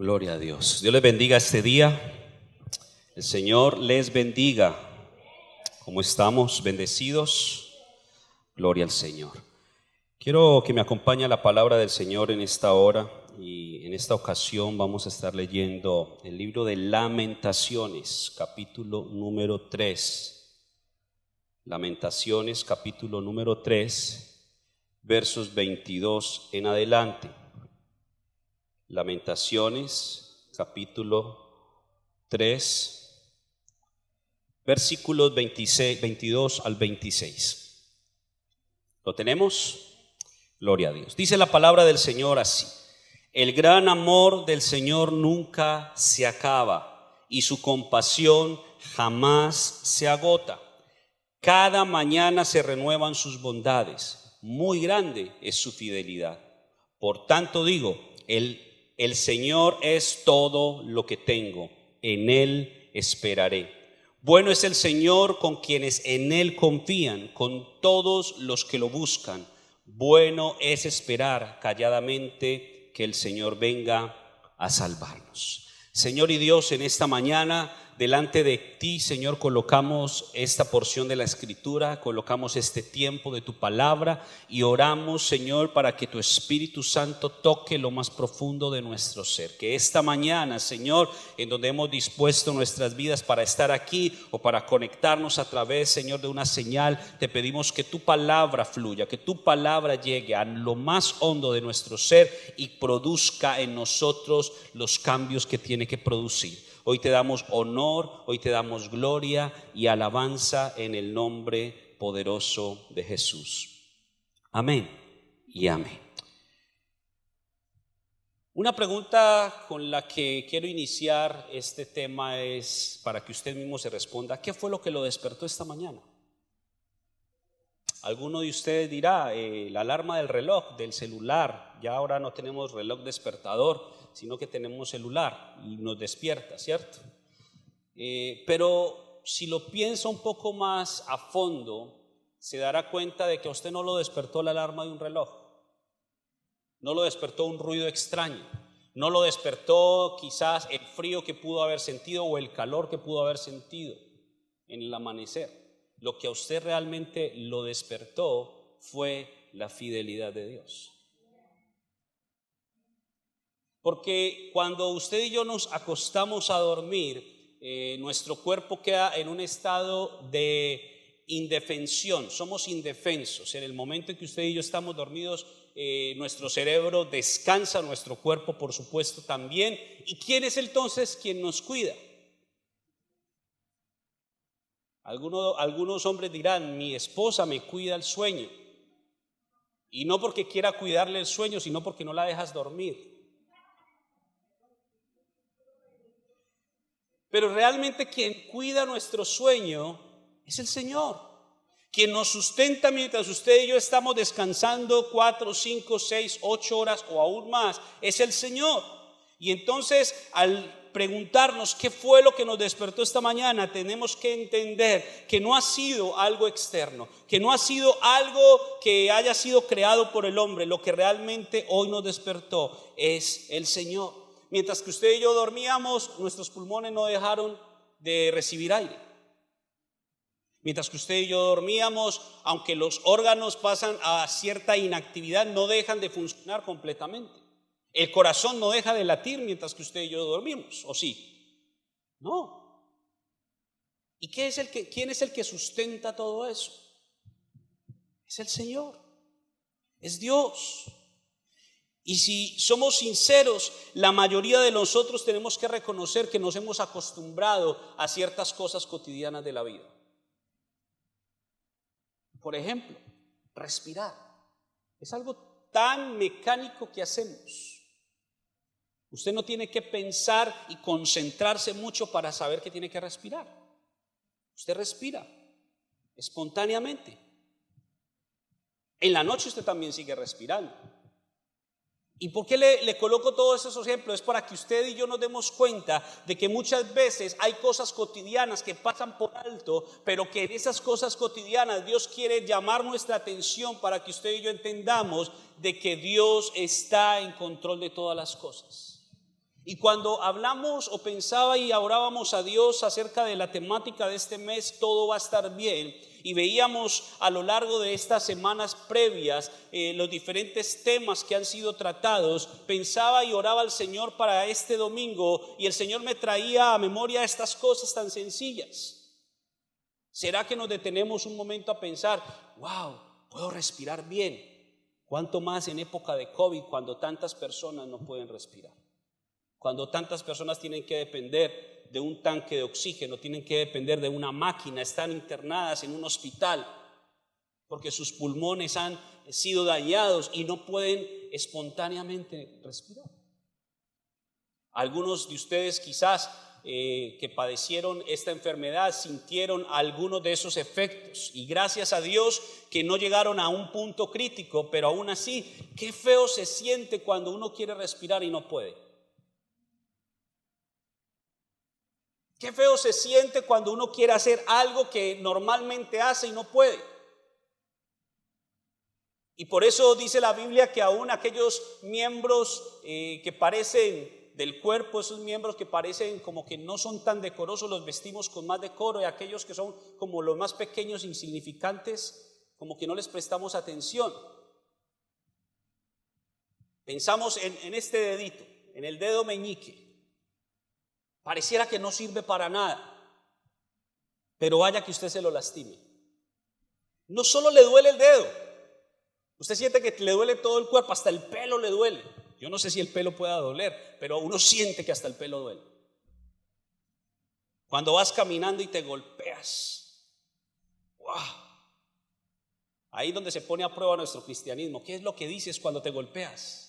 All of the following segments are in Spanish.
Gloria a Dios. Dios les bendiga este día. El Señor les bendiga. ¿Cómo estamos? ¿Bendecidos? Gloria al Señor. Quiero que me acompañe la palabra del Señor en esta hora, y en esta ocasión vamos a estar leyendo el libro de Lamentaciones, capítulo número 3. Lamentaciones, capítulo número 3, versos 22 en adelante. Lamentaciones, capítulo 3, versículos 22 al 26. ¿Lo tenemos? Gloria a Dios. Dice la palabra del Señor así: el gran amor del Señor nunca se acaba y su compasión jamás se agota. Cada mañana se renuevan sus bondades, muy grande es su fidelidad. Por tanto digo, el Señor es todo lo que tengo, en Él esperaré. Bueno es el Señor con quienes en Él confían, con todos los que lo buscan. Bueno es esperar calladamente que el Señor venga a salvarnos. Señor y Dios, en esta mañana delante de ti, Señor, colocamos esta porción de la Escritura, colocamos este tiempo de tu palabra y oramos, Señor, para que tu Espíritu Santo toque lo más profundo de nuestro ser. Que esta mañana, Señor, en donde hemos dispuesto nuestras vidas para estar aquí o para conectarnos a través, Señor, de una señal, te pedimos que tu palabra fluya, que tu palabra llegue a lo más hondo de nuestro ser y produzca en nosotros los cambios que tiene que producir. Hoy te damos honor, hoy te damos gloria y alabanza en el nombre poderoso de Jesús. Amén y amén. Una pregunta con la que quiero iniciar este tema es para que usted mismo se responda: ¿qué fue lo que lo despertó esta mañana? Alguno de ustedes dirá, la alarma del reloj, del celular. Ya ahora no tenemos reloj despertador, sino que tenemos celular y nos despierta, ¿cierto? Pero si lo piensa un poco más a fondo, se dará cuenta de que a usted no lo despertó la alarma de un reloj, no lo despertó un ruido extraño, no lo despertó quizás el frío que pudo haber sentido o el calor que pudo haber sentido en el amanecer. Lo que a usted realmente lo despertó fue la fidelidad de Dios. Porque cuando usted y yo nos acostamos a dormir, nuestro cuerpo queda en un estado de indefensión, somos indefensos. En el momento en que usted y yo estamos dormidos, nuestro cerebro descansa, nuestro cuerpo por supuesto también. ¿Y quién es entonces quien nos cuida? Algunos hombres dirán: mi esposa me cuida el sueño. Y no porque quiera cuidarle el sueño, sino porque no la dejas dormir. Pero realmente quien cuida nuestro sueño es el Señor, quien nos sustenta mientras usted y yo estamos descansando 4, 5, 6, 8 horas o aún más, es el Señor. Y entonces, al preguntarnos qué fue lo que nos despertó esta mañana, tenemos que entender que no ha sido algo externo, que no ha sido algo que haya sido creado por el hombre. Lo que realmente hoy nos despertó es el Señor. Mientras que usted y yo dormíamos, nuestros pulmones no dejaron de recibir aire. Mientras que usted y yo dormíamos, aunque los órganos pasan a cierta inactividad, no dejan de funcionar completamente. El corazón no deja de latir mientras que usted y yo dormimos, ¿o sí? No. ¿Y quién es el que sustenta todo eso? Es el Señor, es Dios. Y si somos sinceros, la mayoría de nosotros tenemos que reconocer que nos hemos acostumbrado a ciertas cosas cotidianas de la vida. Por ejemplo, respirar. Es algo tan mecánico que hacemos. Usted no tiene que pensar y concentrarse mucho para saber que tiene que respirar. Usted respira espontáneamente. En la noche usted también sigue respirando. ¿Y por qué le coloco todos esos ejemplos? Es para que usted y yo nos demos cuenta de que muchas veces hay cosas cotidianas que pasan por alto, pero que en esas cosas cotidianas Dios quiere llamar nuestra atención para que usted y yo entendamos de que Dios está en control de todas las cosas. Y cuando hablamos o pensaba y orábamos a Dios acerca de la temática de este mes, todo va a estar bien, y veíamos a lo largo de estas semanas previas los diferentes temas que han sido tratados, pensaba y oraba al Señor para este domingo, y el Señor me traía a memoria estas cosas tan sencillas. ¿Será que nos detenemos un momento a pensar, wow, puedo respirar bien? ¿Cuánto más en época de COVID, cuando tantas personas no pueden respirar? Cuando tantas personas tienen que depender de un tanque de oxígeno, tienen que depender de una máquina, están internadas en un hospital porque sus pulmones han sido dañados y no pueden espontáneamente respirar. Algunos de ustedes quizás que padecieron esta enfermedad sintieron algunos de esos efectos, y gracias a Dios que no llegaron a un punto crítico, pero aún así, qué feo se siente cuando uno quiere respirar y no puede. Qué feo se siente cuando uno quiere hacer algo que normalmente hace y no puede. Y por eso dice la Biblia que aún aquellos miembros que parecen del cuerpo, esos miembros que parecen como que no son tan decorosos, los vestimos con más decoro, y aquellos que son como los más pequeños, insignificantes, como que no les prestamos atención. Pensamos en este dedito, en el dedo meñique. Pareciera que no sirve para nada, pero vaya que usted se lo lastime. No solo le duele el dedo, usted siente que le duele todo el cuerpo, hasta el pelo le duele. Yo no sé si el pelo pueda doler, pero uno siente que hasta el pelo duele. Cuando vas caminando y te golpeas, ¡wow! Ahí es donde se pone a prueba nuestro cristianismo. ¿Qué es lo que dices cuando te golpeas?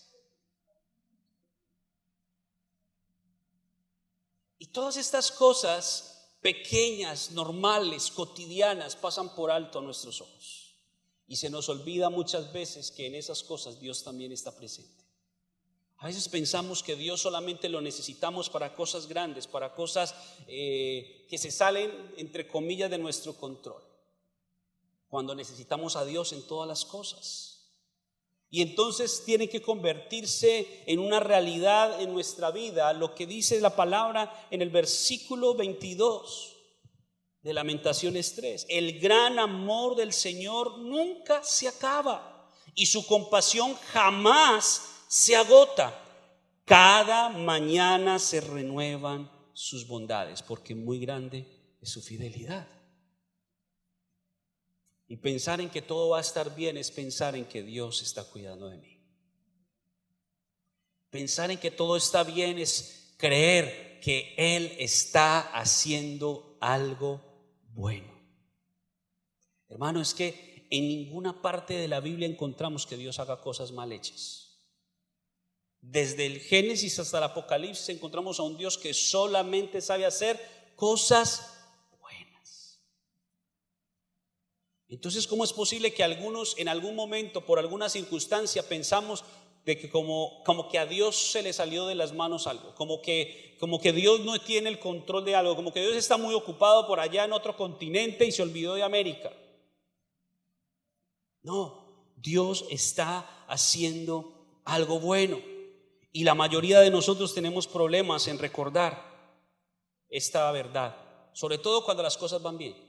Y todas estas cosas pequeñas, normales, cotidianas, pasan por alto a nuestros ojos. Y se nos olvida muchas veces que en esas cosas Dios también está presente. A veces pensamos que Dios solamente lo necesitamos para cosas grandes, para cosas que se salen, entre comillas, de nuestro control, cuando necesitamos a Dios en todas las cosas. Y entonces tiene que convertirse en una realidad en nuestra vida lo que dice la palabra en el versículo 22 de Lamentaciones 3. El gran amor del Señor nunca se acaba y su compasión jamás se agota. Cada mañana se renuevan sus bondades, porque muy grande es su fidelidad. Y pensar en que todo va a estar bien es pensar en que Dios está cuidando de mí. Pensar en que todo está bien es creer que Él está haciendo algo bueno. Hermano, es que en ninguna parte de la Biblia encontramos que Dios haga cosas mal hechas. Desde el Génesis hasta el Apocalipsis encontramos a un Dios que solamente sabe hacer cosas. Entonces, ¿cómo es posible que algunos en algún momento, por alguna circunstancia, pensamos de que como que a Dios se le salió de las manos algo, como que Dios no tiene el control de algo, como que Dios está muy ocupado por allá en otro continente y se olvidó de América? No, Dios está haciendo algo bueno, y la mayoría de nosotros tenemos problemas en recordar esta verdad, sobre todo cuando las cosas van bien.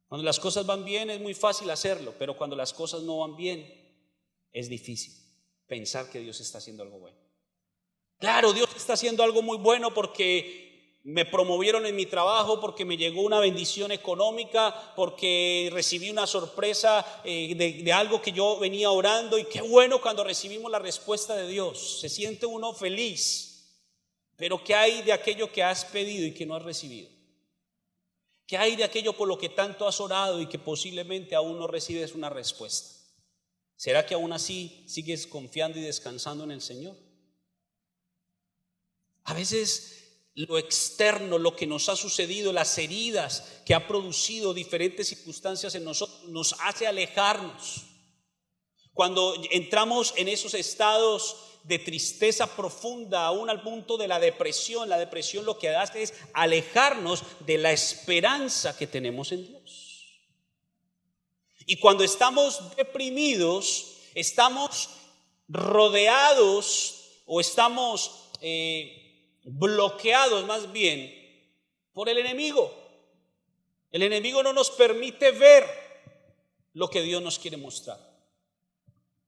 Cuando las cosas van bien es muy fácil hacerlo, pero cuando las cosas no van bien es difícil pensar que Dios está haciendo algo bueno. Claro, Dios está haciendo algo muy bueno porque me promovieron en mi trabajo, porque me llegó una bendición económica, porque recibí una sorpresa de algo que yo venía orando, y qué bueno cuando recibimos la respuesta de Dios. Se siente uno feliz, pero ¿qué hay de aquello que has pedido y que no has recibido? ¿Qué hay de aquello por lo que tanto has orado y que posiblemente aún no recibes una respuesta? ¿Será que aún así sigues confiando y descansando en el Señor? A veces lo externo, lo que nos ha sucedido, las heridas que ha producido diferentes circunstancias en nosotros, nos hace alejarnos. Cuando entramos en esos estados de tristeza profunda, aún al punto de la depresión lo que hace es alejarnos de la esperanza que tenemos en Dios. Y cuando estamos deprimidos, estamos rodeados o estamos bloqueados más bien por el enemigo. El enemigo no nos permite ver lo que Dios nos quiere mostrar.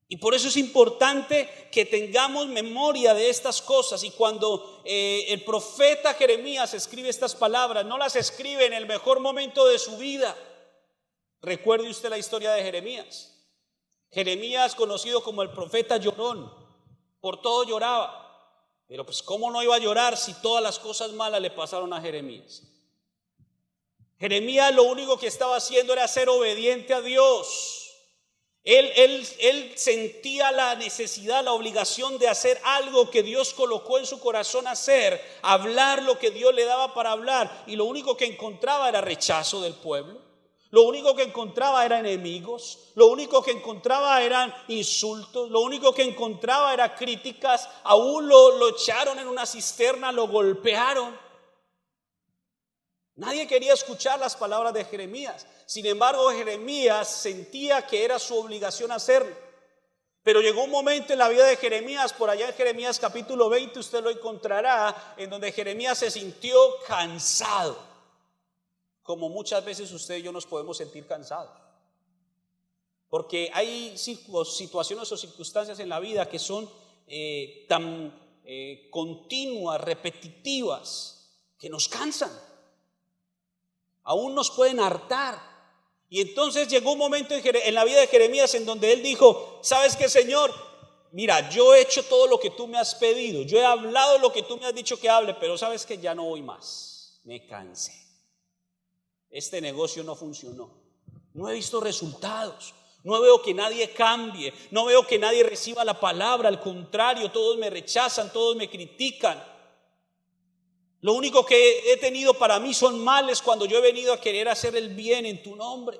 Y por eso es importante que tengamos memoria de estas cosas. Y cuando el profeta Jeremías escribe estas palabras, no las escribe en el mejor momento de su vida. Recuerde usted la historia de Jeremías. Jeremías, conocido como el profeta llorón, por todo lloraba. Pero pues ¿cómo no iba a llorar si todas las cosas malas le pasaron a Jeremías? Jeremías lo único que estaba haciendo era ser obediente a Dios. Él sentía la necesidad, la obligación de hacer algo que Dios colocó en su corazón hacer, hablar lo que Dios le daba para hablar, y lo único que encontraba era rechazo del pueblo. Lo único que encontraba eran enemigos, lo único que encontraba eran insultos, lo único que encontraba eran críticas. Aún lo echaron en una cisterna, lo golpearon. Nadie quería escuchar las palabras de Jeremías. Sin embargo, Jeremías sentía que era su obligación hacerlo. Pero llegó un momento en la vida de Jeremías, por allá en Jeremías capítulo 20 usted lo encontrará, en donde Jeremías se sintió cansado. Como muchas veces usted y yo nos podemos sentir cansados. Porque hay situaciones o circunstancias en la vida que son tan continuas, repetitivas, que nos cansan. Aún nos pueden hartar. Y entonces llegó un momento en la vida de Jeremías en donde él dijo: ¿sabes qué, Señor? Mira, yo he hecho todo lo que tú me has pedido, yo he hablado lo que tú me has dicho que hable, pero sabes que ya no voy más, me cansé. Este negocio no funcionó, no he visto resultados, no veo que nadie cambie, no veo que nadie reciba la palabra, al contrario, todos me rechazan, todos me critican. Lo único que he tenido para mí son males cuando yo he venido a querer hacer el bien en tu nombre.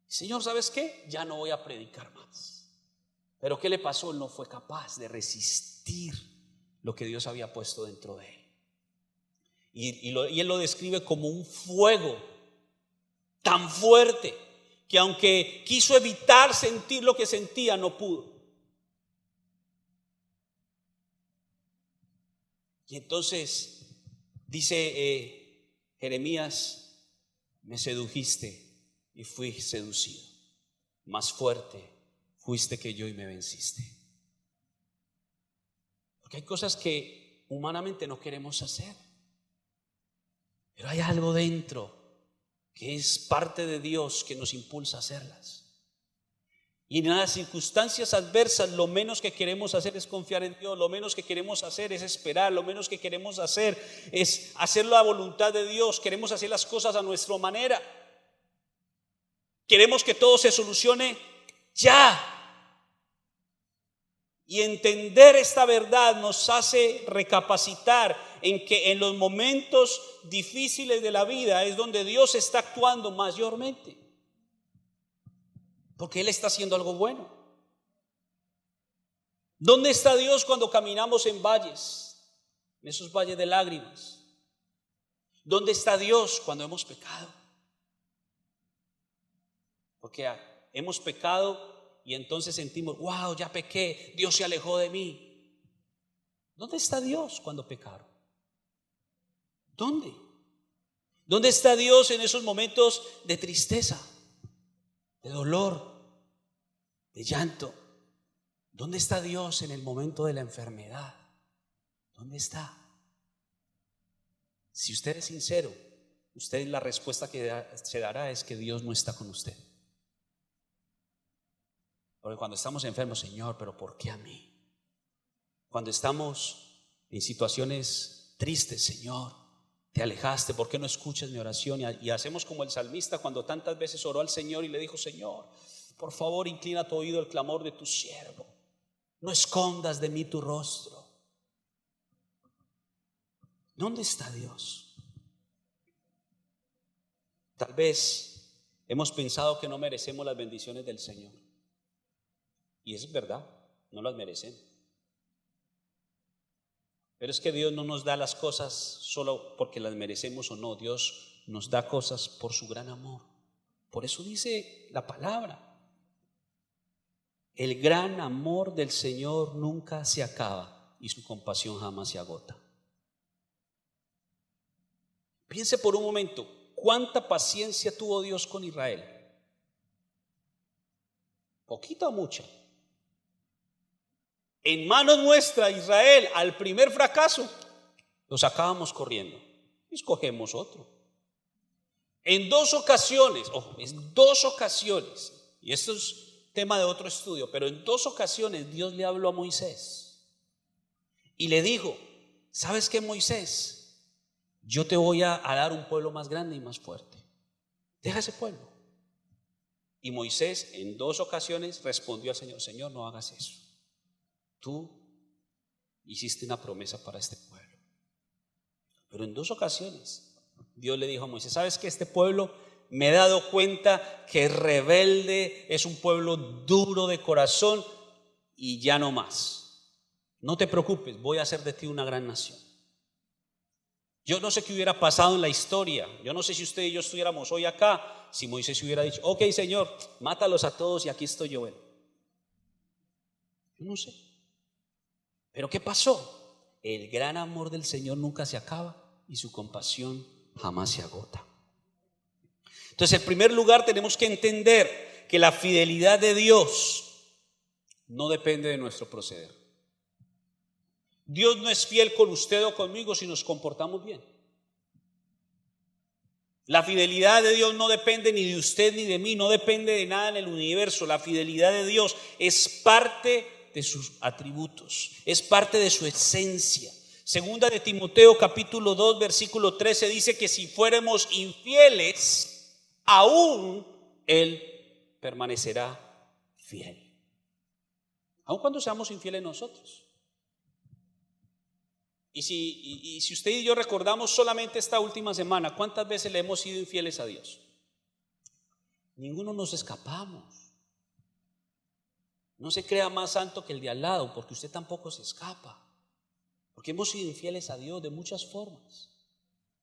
Señor, ¿sabes qué? Ya no voy a predicar más. Pero ¿qué le pasó? Él no fue capaz de resistir lo que Dios había puesto dentro de él. Y él lo describe como un fuego tan fuerte que aunque quiso evitar sentir lo que sentía, no pudo. Y entonces dice Jeremías: me sedujiste y fui seducido, más fuerte fuiste que yo y me venciste. Porque hay cosas que humanamente no queremos hacer, pero hay algo dentro que es parte de Dios que nos impulsa a hacerlas. Y en las circunstancias adversas lo menos que queremos hacer es confiar en Dios, lo menos que queremos hacer es esperar, lo menos que queremos hacer es hacer la voluntad de Dios. Queremos hacer las cosas a nuestra manera. Queremos que todo se solucione ya. Y entender esta verdad nos hace recapacitar en que en los momentos difíciles de la vida es donde Dios está actuando mayormente, porque Él está haciendo algo bueno. ¿Dónde está Dios cuando caminamos en valles, en esos valles de lágrimas? ¿Dónde está Dios cuando hemos pecado? Porque hemos pecado y entonces sentimos: wow, ya pequé, Dios se alejó de mí. ¿Dónde está Dios cuando pecaron? ¿Dónde? ¿Dónde está Dios en esos momentos de tristeza, de dolor, de llanto? ¿Dónde está Dios en el momento de la enfermedad? ¿Dónde está? Si usted es sincero, usted, la respuesta que se dará es que Dios no está con usted. Porque cuando estamos enfermos: Señor, pero ¿por qué a mí? Cuando estamos en situaciones tristes: Señor, te alejaste, ¿por qué no escuchas mi oración? Y hacemos como el salmista cuando tantas veces oró al Señor y le dijo: Señor, por favor, inclina tu oído al clamor de tu siervo, no escondas de mí tu rostro. ¿Dónde está Dios? Tal vez hemos pensado que no merecemos las bendiciones del Señor, y es verdad, no las merecemos. Pero es que Dios no nos da las cosas solo porque las merecemos o no. Dios nos da cosas por su gran amor. Por eso dice la palabra: el gran amor del Señor nunca se acaba y su compasión jamás se agota. Piense por un momento, ¿cuánta paciencia tuvo Dios con Israel? ¿Poquita o mucha? En manos nuestras, Israel, al primer fracaso, lo sacábamos corriendo. Escogemos otro. En 2 ocasiones, y esto es tema de otro estudio, pero en 2 ocasiones Dios le habló a Moisés y le dijo: ¿sabes qué, Moisés? Yo te voy a dar un pueblo más grande y más fuerte. Deja ese pueblo. Y Moisés en 2 ocasiones respondió al Señor: Señor, no hagas eso. Tú hiciste una promesa para este pueblo. Pero en 2 ocasiones Dios le dijo a Moisés: ¿sabes qué? Este pueblo, me he dado cuenta que es rebelde, es un pueblo duro de corazón y ya no más. No te preocupes, voy a hacer de ti una gran nación. Yo no sé qué hubiera pasado en la historia. Yo no sé si usted y yo estuviéramos hoy acá, si Moisés hubiera dicho: ok, Señor, mátalos a todos y aquí estoy yo. Yo no sé. Pero ¿qué pasó? El gran amor del Señor nunca se acaba y su compasión jamás se agota. Entonces, en primer lugar, tenemos que entender que la fidelidad de Dios no depende de nuestro proceder. Dios no es fiel con usted o conmigo si nos comportamos bien. La fidelidad de Dios no depende ni de usted ni de mí, no depende de nada en el universo. La fidelidad de Dios es parte de sus atributos, es parte de su esencia. Segunda de Timoteo capítulo 2 versículo 13 dice que si fuéramos infieles, aún Él permanecerá fiel. Aun cuando seamos infieles nosotros. Y si usted y yo recordamos solamente esta última semana, ¿cuántas veces le hemos sido infieles a Dios? Ninguno nos escapamos. No se crea más santo que el de al lado, porque usted tampoco se escapa. Porque hemos sido infieles a Dios de muchas formas.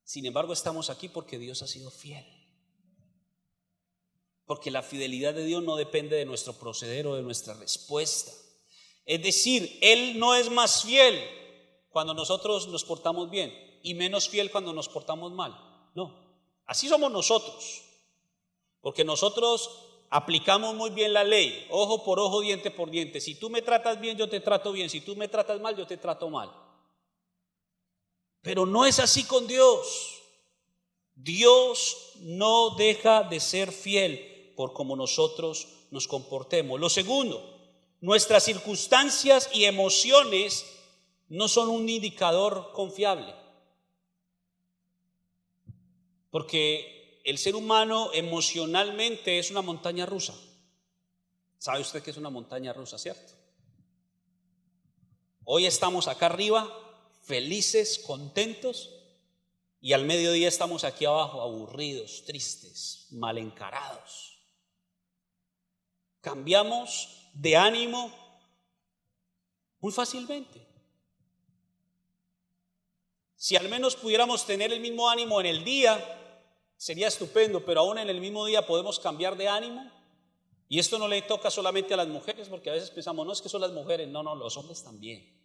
Sin embargo, estamos aquí porque Dios ha sido fiel. Porque la fidelidad de Dios no depende de nuestro proceder o de nuestra respuesta. Es decir, Él no es más fiel cuando nosotros nos portamos bien y menos fiel cuando nos portamos mal. No, así somos nosotros. Porque nosotros aplicamos muy bien la ley, ojo por ojo, diente por diente. Si tú me tratas bien, yo te trato bien. Si tú me tratas mal, yo te trato mal. Pero no es así con Dios. Dios no deja de ser fiel por como nosotros nos comportemos. Lo segundo, nuestras circunstancias y emociones no son un indicador confiable. Porque el ser humano emocionalmente es una montaña rusa. ¿Sabe usted que es una montaña rusa, cierto? Hoy estamos acá arriba, felices, contentos, y al mediodía estamos aquí abajo, aburridos, tristes, mal encarados. Cambiamos de ánimo muy fácilmente. Si al menos pudiéramos tener el mismo ánimo en el día, sería estupendo, pero aún en el mismo día podemos cambiar de ánimo. Y esto no le toca solamente a las mujeres, porque a veces pensamos, no es que son las mujeres, no, los hombres también.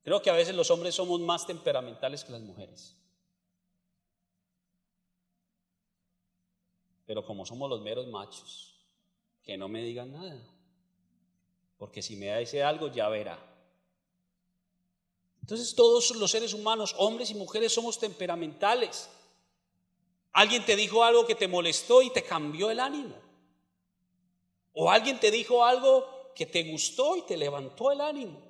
Creo que a veces los hombres somos más temperamentales que las mujeres. Pero como somos los meros machos, que no me digan nada, porque si me dice algo ya verá. Entonces todos los seres humanos, hombres y mujeres, somos temperamentales. Alguien te dijo algo que te molestó y te cambió el ánimo. O alguien te dijo algo que te gustó y te levantó el ánimo.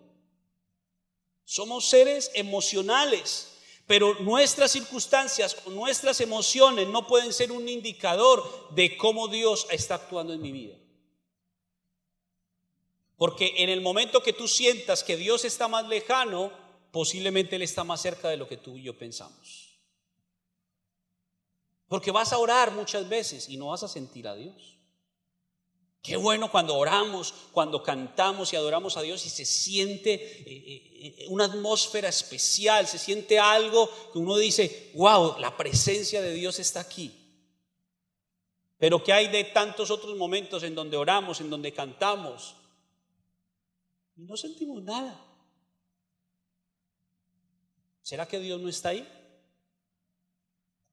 Somos seres emocionales, pero nuestras circunstancias o nuestras emociones no pueden ser un indicador de cómo Dios está actuando en mi vida. Porque en el momento que tú sientas que Dios está más lejano, posiblemente Él está más cerca de lo que tú y yo pensamos. Porque vas a orar muchas veces y no vas a sentir a Dios. Qué bueno cuando oramos, cuando cantamos y adoramos a Dios y se siente una atmósfera especial, se siente algo que uno dice, wow, la presencia de Dios está aquí. Pero ¿qué hay de tantos otros momentos en donde oramos, en donde cantamos y no sentimos nada? ¿Será que Dios no está ahí?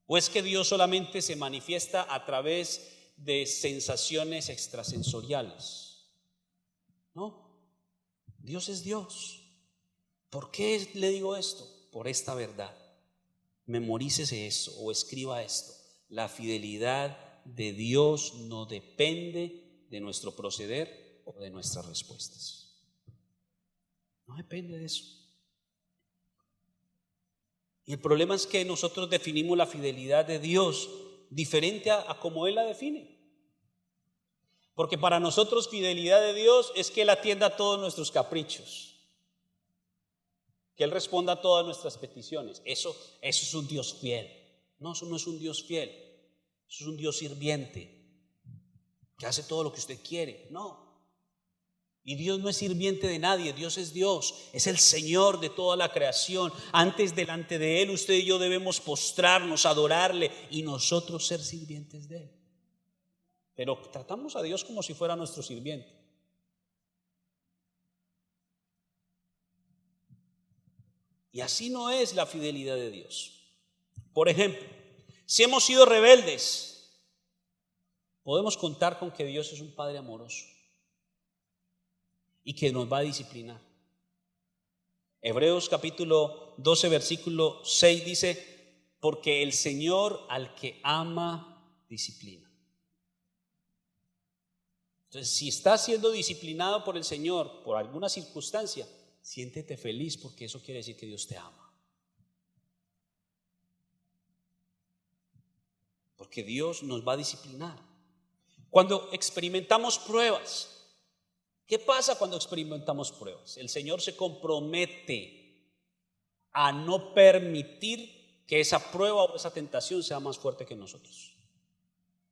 ¿O es que Dios solamente se manifiesta a través de sensaciones extrasensoriales? No, Dios es Dios. ¿Por qué le digo esto? Por esta verdad. Memorícese eso o escriba esto. La fidelidad de Dios no depende de nuestro proceder o de nuestras respuestas. No depende de eso. Y el problema es que nosotros definimos la fidelidad de Dios diferente a como Él la define. Porque para nosotros fidelidad de Dios es que Él atienda a todos nuestros caprichos, que Él responda a todas nuestras peticiones. Eso es un Dios fiel. No, eso no es un Dios fiel. Eso es un Dios sirviente que hace todo lo que usted quiere. No. Y Dios no es sirviente de nadie. Dios es Dios, es el Señor de toda la creación. Antes, delante de Él, usted y yo debemos postrarnos, adorarle y nosotros ser sirvientes de Él. Pero tratamos a Dios como si fuera nuestro sirviente. Y así no es la fidelidad de Dios. Por ejemplo, si hemos sido rebeldes, podemos contar con que Dios es un Padre amoroso y que nos va a disciplinar. Hebreos capítulo 12 versículo 6 dice: porque el Señor al que ama disciplina. Entonces, si estás siendo disciplinado por el Señor por alguna circunstancia, siéntete feliz, porque eso quiere decir que Dios te ama. Porque Dios nos va a disciplinar. Cuando experimentamos pruebas, ¿qué pasa cuando experimentamos pruebas? El Señor se compromete a no permitir que esa prueba o esa tentación sea más fuerte que nosotros.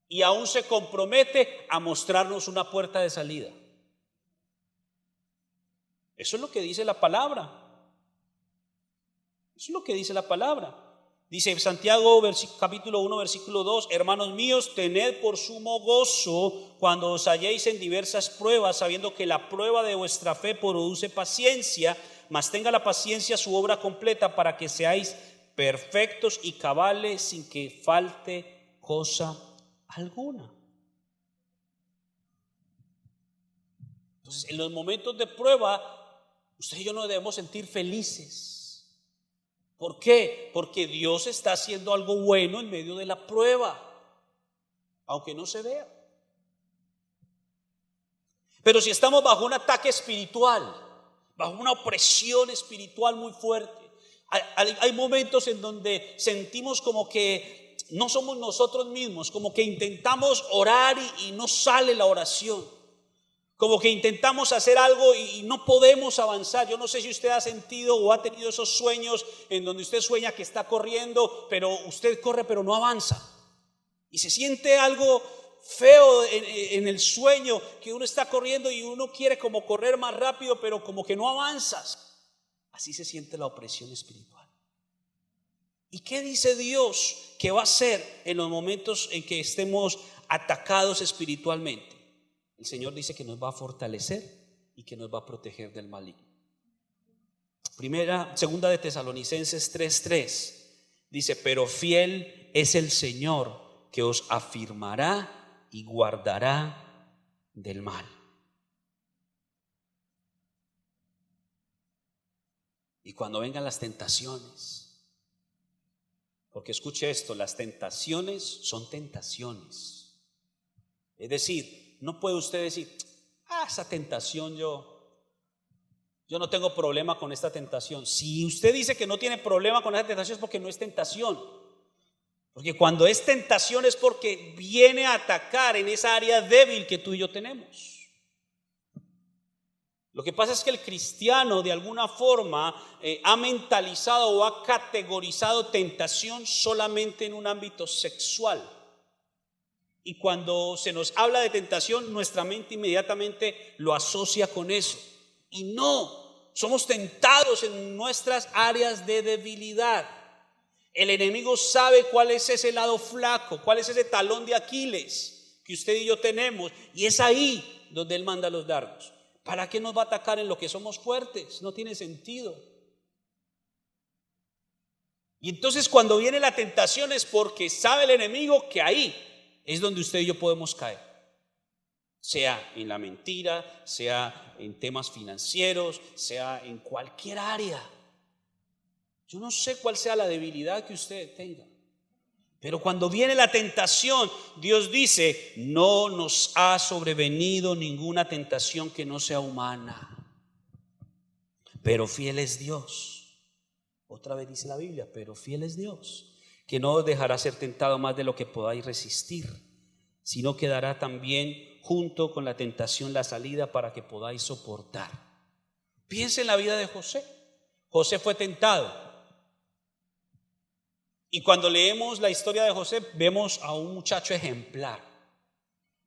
Y aún se compromete a mostrarnos una puerta de salida. Eso es lo que dice la palabra. Eso es lo que dice la palabra. Dice Santiago capítulo 1 versículo 2: hermanos míos, tened por sumo gozo cuando os halléis en diversas pruebas, sabiendo que la prueba de vuestra fe produce paciencia, mas tenga la paciencia su obra completa, para que seáis perfectos y cabales, sin que falte cosa alguna. Entonces, en los momentos de prueba, usted y yo nos debemos sentir felices. ¿Por qué? Porque Dios está haciendo algo bueno en medio de la prueba, aunque no se vea. Pero si estamos bajo un ataque espiritual, bajo una opresión espiritual muy fuerte, hay momentos en donde sentimos como que no somos nosotros mismos, como que intentamos orar y no sale la oración. Como que intentamos hacer algo y no podemos avanzar. Yo no sé si usted ha sentido o ha tenido esos sueños en donde usted sueña que está corriendo, pero usted corre pero no avanza. Y se siente algo feo en el sueño, que uno está corriendo y uno quiere como correr más rápido, pero como que no avanzas. Así se siente la opresión espiritual. ¿Y qué dice Dios que va a hacer en los momentos en que estemos atacados espiritualmente? El Señor dice que nos va a fortalecer y que nos va a proteger del maligno. Segunda de Tesalonicenses 3:3 dice: pero fiel es el Señor, que os afirmará y guardará del mal. Y cuando vengan las tentaciones, porque escuche esto, las tentaciones son tentaciones. Es decir, no puede usted decir: esa tentación yo no tengo problema con esta tentación. Si usted dice que no tiene problema con esa tentación, es porque no es tentación. Porque cuando es tentación es porque viene a atacar en esa área débil que tú y yo tenemos. Lo que pasa es que el cristiano de alguna forma ha mentalizado o ha categorizado tentación solamente en un ámbito sexual. Y cuando se nos habla de tentación, nuestra mente inmediatamente lo asocia con eso. Y no, somos tentados en nuestras áreas de debilidad. El enemigo sabe cuál es ese lado flaco, cuál es ese talón de Aquiles que usted y yo tenemos. Y es ahí donde él manda los dardos. ¿Para qué nos va a atacar en lo que somos fuertes? No tiene sentido. Y entonces cuando viene la tentación es porque sabe el enemigo que ahí es donde usted y yo podemos caer. Sea en la mentira, sea en temas financieros, sea en cualquier área. Yo no sé cuál sea la debilidad que usted tenga. Pero cuando viene la tentación, Dios dice, no nos ha sobrevenido ninguna tentación que no sea humana. Pero fiel es Dios. Otra vez dice la Biblia, pero fiel es Dios, que no os dejará ser tentado más de lo que podáis resistir, sino que dará también junto con la tentación la salida para que podáis soportar. Piensa en la vida de José. José fue tentado. Y cuando leemos la historia de José, vemos a un muchacho ejemplar.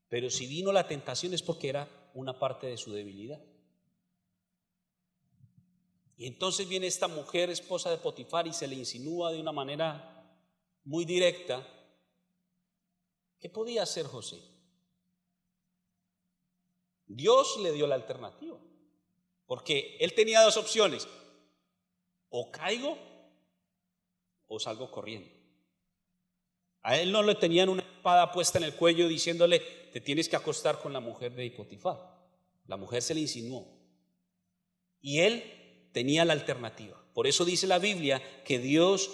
Pero si vino la tentación es porque era una parte de su debilidad. Y entonces viene esta mujer, esposa de Potifar, y se le insinúa de una manera muy directa. ¿Qué podía hacer José? Dios le dio la alternativa, porque él tenía dos opciones: o caigo o salgo corriendo. A él no le tenían una espada puesta en el cuello diciéndole, te tienes que acostar con la mujer de Potifar. La mujer se le insinuó y él tenía la alternativa. Por eso dice la Biblia que Dios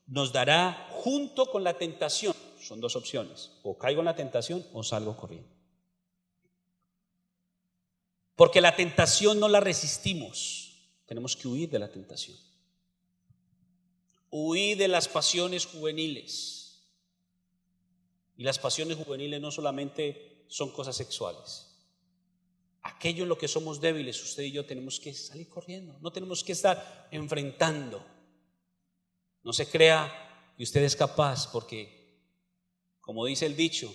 nos dará junto con la tentación. Son dos opciones: o caigo en la tentación o salgo corriendo. Porque la tentación no la resistimos, tenemos que huir de la tentación. Huir de las pasiones juveniles. Y las pasiones juveniles no solamente son cosas sexuales. Aquello en lo que somos débiles, usted y yo tenemos que salir corriendo. No tenemos que estar enfrentando. No se crea que usted es capaz, porque, como dice el dicho,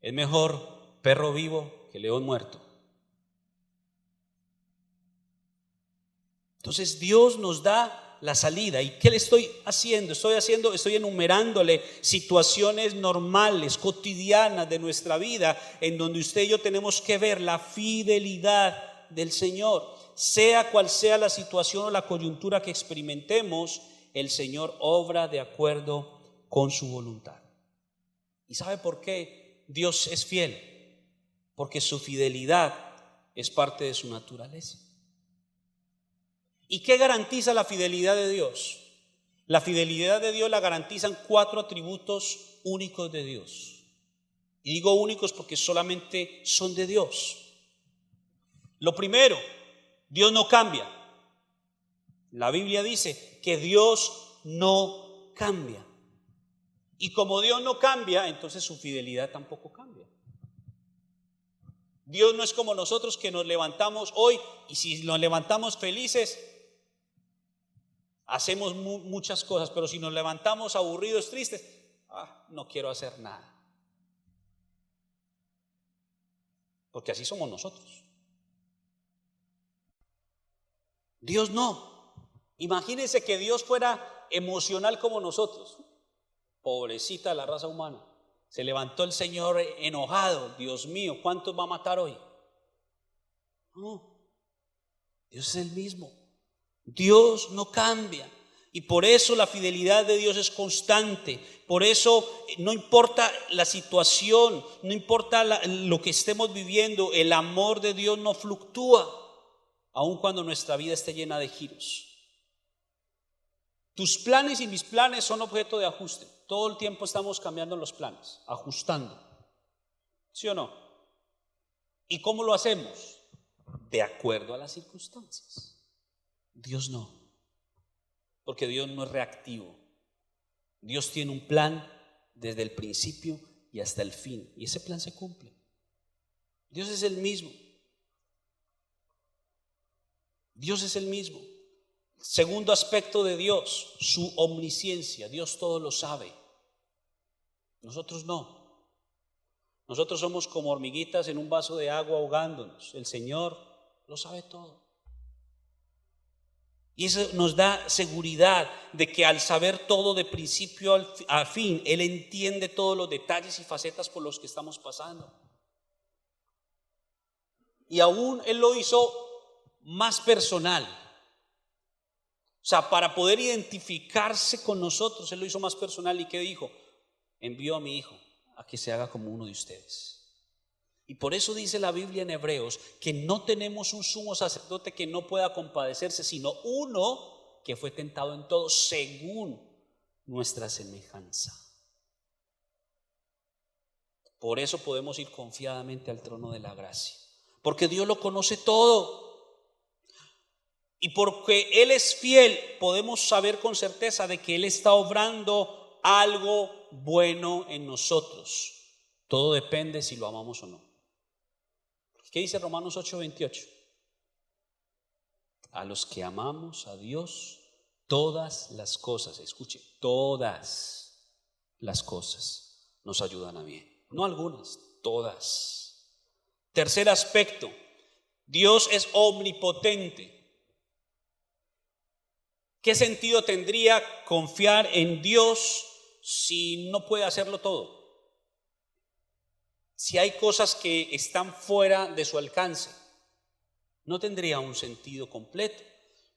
es mejor perro vivo que león muerto. Entonces Dios nos da la salida. ¿Y qué le estoy haciendo? Estoy enumerándole situaciones normales, cotidianas de nuestra vida, en donde usted y yo tenemos que ver la fidelidad del Señor. Sea cual sea la situación o la coyuntura que experimentemos, el Señor obra de acuerdo con su voluntad. ¿Y sabe por qué Dios es fiel? Porque su fidelidad es parte de su naturaleza. ¿Y qué garantiza la fidelidad de Dios? La fidelidad de Dios la garantizan 4 atributos únicos de Dios. Y digo únicos porque solamente son de Dios. Lo primero, Dios no cambia. La Biblia dice que Dios no cambia. Y como Dios no cambia, entonces su fidelidad tampoco cambia. Dios no es como nosotros, que nos levantamos hoy y si nos levantamos felices, hacemos muchas cosas, pero si nos levantamos aburridos, tristes, no quiero hacer nada. Porque así somos nosotros. Dios no. Imagínense que Dios fuera emocional como nosotros. Pobrecita la raza humana. Se levantó el Señor enojado. Dios mío, ¿cuántos va a matar hoy? No. Dios es el mismo. Dios no cambia. Y por eso la fidelidad de Dios es constante. Por eso no importa la situación, no importa lo que estemos viviendo, el amor de Dios no fluctúa, aun cuando nuestra vida esté llena de giros. Tus planes y mis planes son objeto de ajuste. Todo el tiempo estamos cambiando los planes, ajustando. ¿Sí o no? ¿Y cómo lo hacemos? De acuerdo a las circunstancias. Dios no, porque Dios no es reactivo. Dios tiene un plan desde el principio y hasta el fin, y ese plan se cumple. Dios es el mismo. Dios es el mismo. Segundo aspecto de Dios, su omnisciencia. Dios todo lo sabe. Nosotros no. Nosotros somos como hormiguitas en un vaso de agua ahogándonos. El Señor lo sabe todo. Y eso nos da seguridad de que al saber todo de principio a fin, Él entiende todos los detalles y facetas por los que estamos pasando. Y aún Él lo hizo más personal. O sea, para poder identificarse con nosotros, Él lo hizo más personal. ¿Y qué dijo? Envió a mi Hijo a que se haga como uno de ustedes. Y por eso dice la Biblia en Hebreos que no tenemos un sumo sacerdote que no pueda compadecerse, sino uno que fue tentado en todo según nuestra semejanza. Por eso podemos ir confiadamente al trono de la gracia, porque Dios lo conoce todo. Y porque Él es fiel, podemos saber con certeza de que Él está obrando algo bueno en nosotros. Todo depende si lo amamos o no. ¿Qué dice Romanos 8:28? A los que amamos a Dios, todas las cosas, escuche, todas las cosas nos ayudan a bien. No algunas, todas. Tercer aspecto, Dios es omnipotente. ¿Qué sentido tendría confiar en Dios si no puede hacerlo todo? Si hay cosas que están fuera de su alcance, no tendría un sentido completo.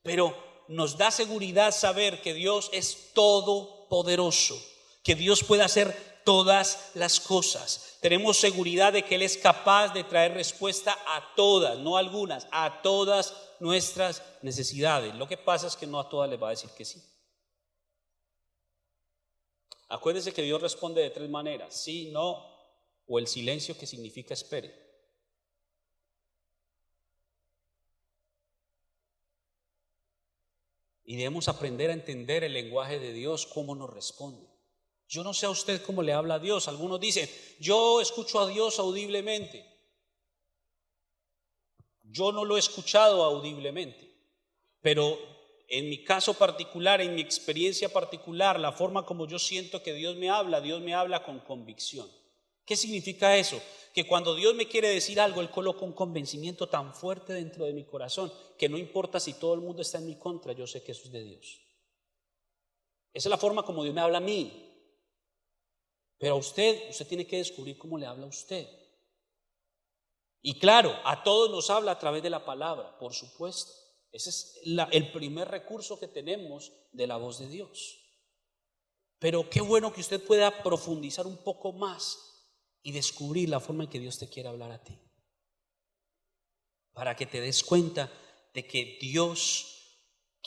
Pero nos da seguridad saber que Dios es todopoderoso, que Dios puede hacer todas las cosas. Tenemos seguridad de que Él es capaz de traer respuesta a todas, no algunas, a todas nuestras necesidades. Lo que pasa es que no a todas les va a decir que sí. Acuérdense que Dios responde de tres maneras: sí, no, o el silencio, que significa espere. Y debemos aprender a entender el lenguaje de Dios, cómo nos responde. Yo no sé a usted cómo le habla a Dios. Algunos dicen, yo escucho a Dios audiblemente. Yo no lo he escuchado audiblemente, pero en mi caso particular, en mi experiencia particular, la forma como yo siento que Dios me habla con convicción. ¿Qué significa eso? Que cuando Dios me quiere decir algo, Él coloca un convencimiento tan fuerte dentro de mi corazón que no importa si todo el mundo está en mi contra, yo sé que eso es de Dios. Esa es la forma como Dios me habla a mí. Pero a usted tiene que descubrir cómo le habla a usted. Y claro, a todos nos habla a través de la palabra, por supuesto. Ese es el primer recurso que tenemos de la voz de Dios. Pero qué bueno que usted pueda profundizar un poco más y descubrir la forma en que Dios te quiere hablar a ti, para que te des cuenta de que Dios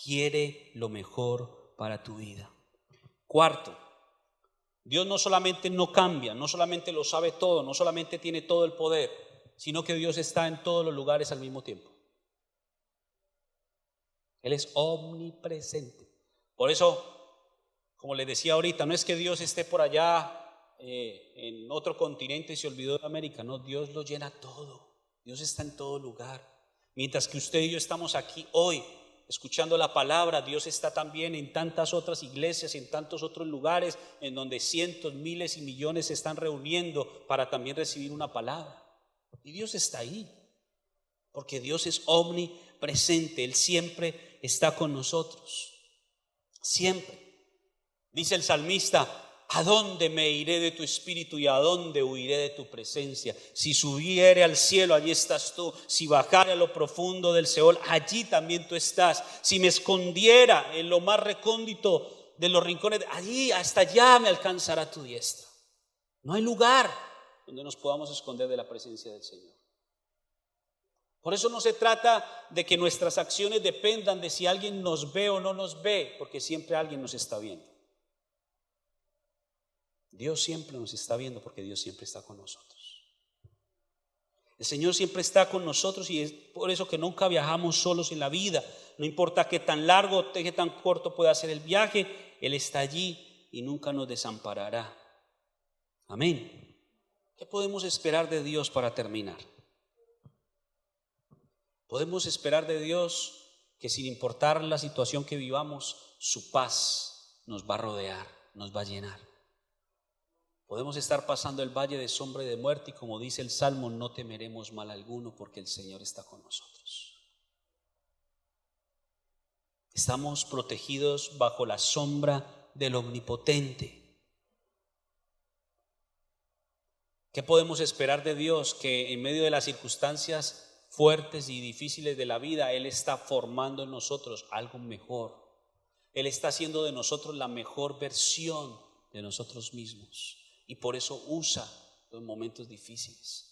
quiere lo mejor para tu vida. Cuarto, Dios no solamente no cambia, no solamente lo sabe todo, no solamente tiene todo el poder, sino que Dios está en todos los lugares al mismo tiempo. Él es omnipresente. Por eso, como les decía ahorita, no es que Dios esté por allá en otro continente y se olvidó de América. No, Dios lo llena todo. Dios está en todo lugar. Mientras que usted y yo estamos aquí hoy escuchando la palabra, Dios está también en tantas otras iglesias, en tantos otros lugares en donde cientos, miles y millones se están reuniendo para también recibir una palabra. Y Dios está ahí, porque Dios es omnipresente. Él siempre está con nosotros, siempre. Dice el salmista, ¿a dónde me iré de tu espíritu y a dónde huiré de tu presencia? Si subiere al cielo, allí estás tú. Si bajare a lo profundo del Seol, allí también tú estás. Si me escondiera en lo más recóndito de los rincones, allí, hasta allá me alcanzará tu diestra. No hay lugar donde nos podamos esconder de la presencia del Señor. Por eso no se trata de que nuestras acciones dependan de si alguien nos ve o no nos ve, porque siempre alguien nos está viendo. Dios siempre nos está viendo, porque Dios siempre está con nosotros. El Señor siempre está con nosotros, y es por eso que nunca viajamos solos en la vida. No importa qué tan largo o qué tan corto pueda ser el viaje, Él está allí y nunca nos desamparará. Amén. ¿Qué podemos esperar de Dios para terminar? Podemos esperar de Dios que, sin importar la situación que vivamos, su paz nos va a rodear, nos va a llenar. Podemos estar pasando el valle de sombra y de muerte, y como dice el Salmo, no temeremos mal alguno, porque el Señor está con nosotros. Estamos protegidos bajo la sombra del Omnipotente. ¿Qué podemos esperar de Dios? Que en medio de las circunstancias fuertes y difíciles de la vida, Él está formando en nosotros algo mejor. Él está haciendo de nosotros la mejor versión de nosotros mismos. Y por eso usa los momentos difíciles.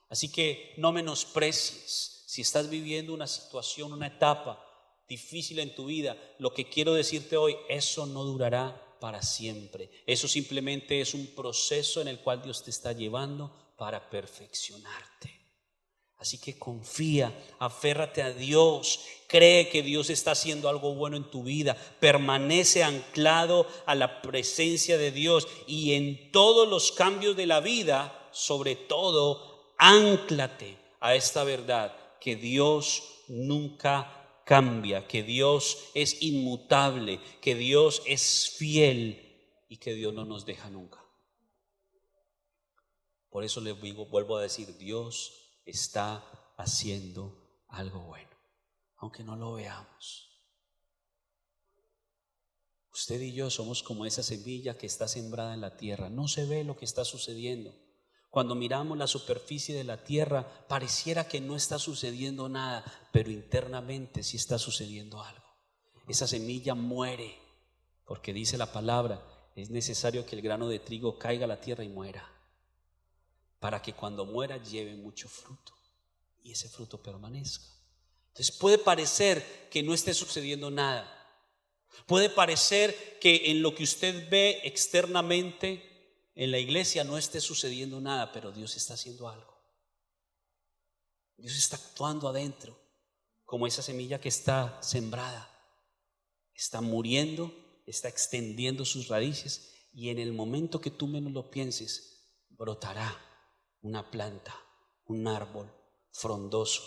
Así que no menosprecies. Si estás viviendo una situación, una etapa difícil en tu vida, lo que quiero decirte hoy, eso no durará para siempre. Eso simplemente es un proceso en el cual Dios te está llevando para perfeccionarte. Así que confía, aférrate a Dios, cree que Dios está haciendo algo bueno en tu vida, permanece anclado a la presencia de Dios y en todos los cambios de la vida, sobre todo, ánclate a esta verdad, que Dios nunca cambia, que Dios es inmutable, que Dios es fiel y que Dios no nos deja nunca. Por eso les digo, vuelvo a decir, Dios está haciendo algo bueno, aunque no lo veamos. Usted y yo somos como esa semilla que está sembrada en la tierra. No se ve lo que está sucediendo. Cuando miramos la superficie de la tierra, pareciera que no está sucediendo nada, pero internamente sí está sucediendo algo. Esa semilla muere, porque dice la palabra, es necesario que el grano de trigo caiga a la tierra y muera, para que cuando muera lleve mucho fruto y ese fruto permanezca. Entonces puede parecer que no esté sucediendo nada, puede parecer que en lo que usted ve externamente en la iglesia no esté sucediendo nada, pero Dios está haciendo algo. Dios está actuando adentro, como esa semilla que está sembrada, está muriendo, está extendiendo sus raíces y en el momento que tú menos lo pienses, brotará una planta, un árbol frondoso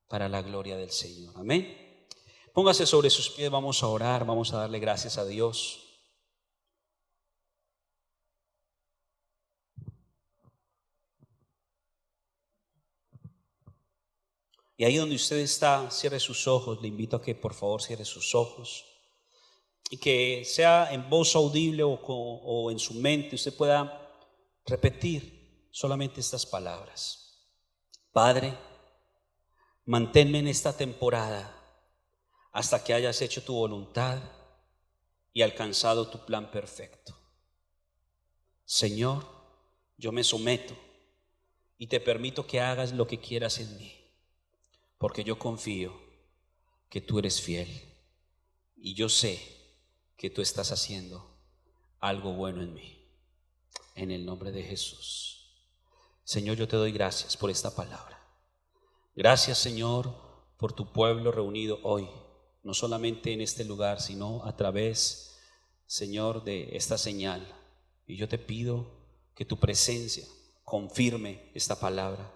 para la gloria del Señor. Amén. Póngase sobre sus pies, vamos a orar, vamos a darle gracias a Dios. Y ahí donde usted está, cierre sus ojos. Le invito a que por favor cierre sus ojos y que sea en voz audible o en su mente usted pueda repetir solamente estas palabras. Padre, manténme en esta temporada hasta que hayas hecho tu voluntad y alcanzado tu plan perfecto. Señor, yo me someto y te permito que hagas lo que quieras en mí, porque yo confío que tú eres fiel y yo sé que tú estás haciendo algo bueno en mí. En el nombre de Jesús. Señor, yo te doy gracias por esta palabra. Gracias, Señor, por tu pueblo reunido hoy, no solamente en este lugar, sino a través, Señor, de esta señal. Y yo te pido que tu presencia confirme esta palabra,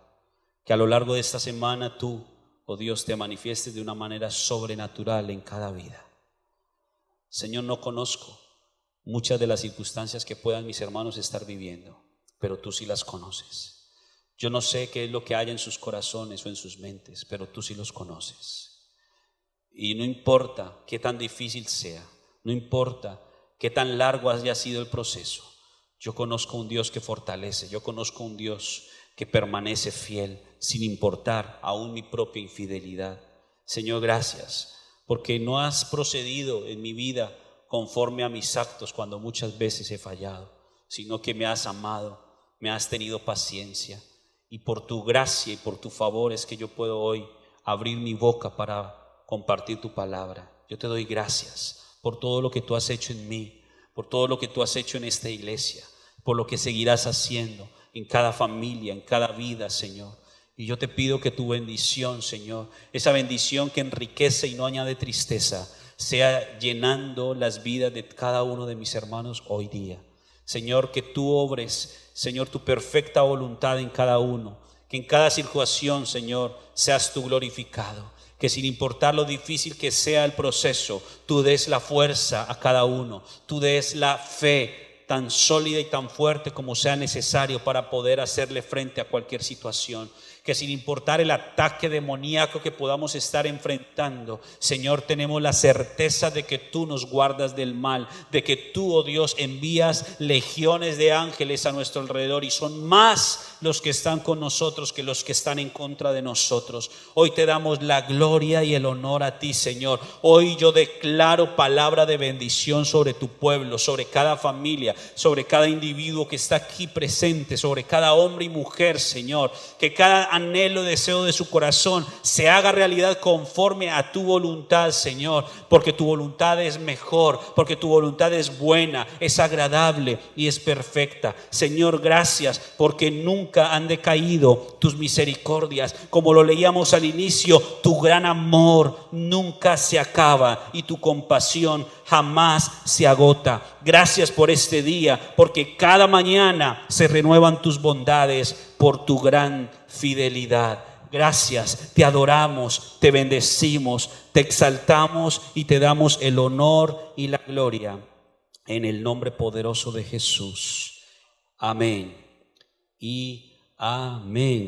que a lo largo de esta semana tú, oh Dios, te manifiestes de una manera sobrenatural en cada vida. Señor, no conozco muchas de las circunstancias que puedan mis hermanos estar viviendo, pero tú sí las conoces. Yo no sé qué es lo que hay en sus corazones o en sus mentes, pero tú sí los conoces. Y no importa qué tan difícil sea, no importa qué tan largo haya sido el proceso, yo conozco un Dios que fortalece, yo conozco un Dios que permanece fiel sin importar aún mi propia infidelidad. Señor, gracias, porque no has procedido en mi vida conforme a mis actos cuando muchas veces he fallado, sino que me has amado, me has tenido paciencia. Y por tu gracia y por tu favor es que yo puedo hoy abrir mi boca para compartir tu palabra. Yo te doy gracias por todo lo que tú has hecho en mí, por todo lo que tú has hecho en esta iglesia, por lo que seguirás haciendo en cada familia, en cada vida, Señor. Y yo te pido que tu bendición, Señor, esa bendición que enriquece y no añade tristeza, sea llenando las vidas de cada uno de mis hermanos hoy día. Señor, que tú obres, Señor, tu perfecta voluntad en cada uno, que en cada situación, Señor, seas tú glorificado, que sin importar lo difícil que sea el proceso, tú des la fuerza a cada uno, tú des la fe tan sólida y tan fuerte como sea necesario para poder hacerle frente a cualquier situación. Que sin importar el ataque demoníaco que podamos estar enfrentando, Señor, tenemos la certeza de que tú nos guardas del mal, de que tú, oh Dios, envías legiones de ángeles a nuestro alrededor y son más los que están con nosotros que los que están en contra de nosotros. Hoy te damos la gloria y el honor a ti, Señor. Hoy yo declaro palabra de bendición sobre tu pueblo, sobre cada familia, sobre cada individuo que está aquí presente, sobre cada hombre y mujer, Señor. Que cada anhelo, deseo de su corazón se haga realidad conforme a tu voluntad, Señor, porque tu voluntad es mejor, porque tu voluntad es buena, es agradable y es perfecta. Señor, gracias porque nunca han decaído tus misericordias. Como lo leíamos al inicio, tu gran amor nunca se acaba y tu compasión jamás se agota. Gracias por este día, porque cada mañana se renuevan tus bondades por tu gran fidelidad. Gracias, te adoramos, te bendecimos, te exaltamos y te damos el honor y la gloria en el nombre poderoso de Jesús. Amén y amén.